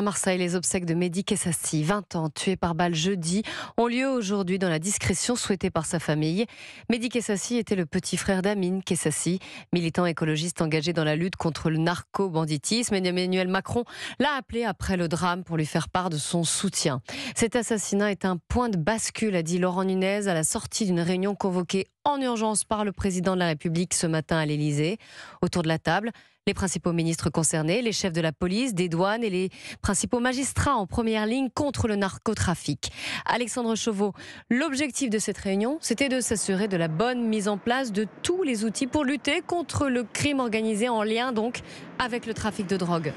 À Marseille, les obsèques de Mehdi Kessassi, 20 ans, tué par balle jeudi, ont lieu aujourd'hui dans la discrétion souhaitée par sa famille. Mehdi Kessassi était le petit frère d'Amine Kessassi, militant écologiste engagé dans la lutte contre le narco-banditisme. Et Emmanuel Macron l'a appelé après le drame pour lui faire part de son soutien. Cet assassinat est un point de bascule, a dit Laurent Nunez à la sortie d'une réunion convoquée en urgence par le président de la République ce matin à l'Élysée. Autour de la table, les principaux ministres concernés, les chefs de la police, des douanes et les principaux magistrats en première ligne contre le narcotrafic. Alexandre Chauveau, l'objectif de cette réunion, c'était de s'assurer de la bonne mise en place de tous les outils pour lutter contre le crime organisé en lien donc avec le trafic de drogue.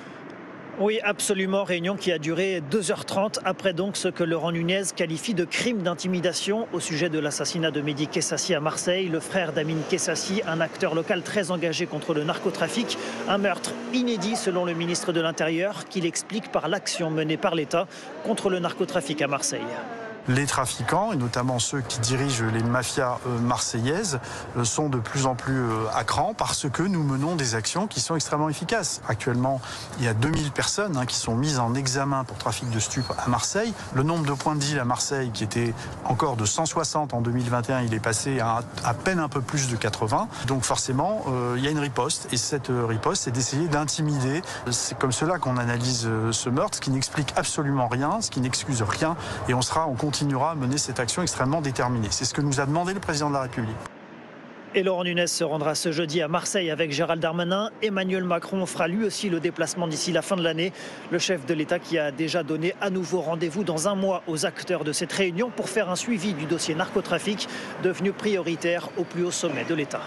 Oui, absolument. Réunion qui a duré 2h30 après donc ce que Laurent Nunez qualifie de crime d'intimidation au sujet de l'assassinat de Mehdi Kessassi à Marseille, le frère d'Amine Kessassi, un acteur local très engagé contre le narcotrafic. Un meurtre inédit selon le ministre de l'Intérieur qu'il explique par l'action menée par l'État contre le narcotrafic à Marseille. Les trafiquants, et notamment ceux qui dirigent les mafias marseillaises, sont de plus en plus à cran parce que nous menons des actions qui sont extrêmement efficaces. Actuellement, il y a 2000 personnes qui sont mises en examen pour trafic de stupes à Marseille. Le nombre de points de deal à Marseille, qui était encore de 160 en 2021, il est passé à peine un peu plus de 80. Donc forcément, il y a une riposte. Et cette riposte, c'est d'essayer d'intimider. C'est comme cela qu'on analyse ce meurtre, ce qui n'explique absolument rien, ce qui n'excuse rien. Et on continuera à mener cette action extrêmement déterminée. C'est ce que nous a demandé le président de la République. Et Laurent Nunez se rendra ce jeudi à Marseille avec Gérald Darmanin. Emmanuel Macron fera lui aussi le déplacement d'ici la fin de l'année. Le chef de l'État qui a déjà donné à nouveau rendez-vous dans un mois aux acteurs de cette réunion pour faire un suivi du dossier narcotrafic devenu prioritaire au plus haut sommet de l'État.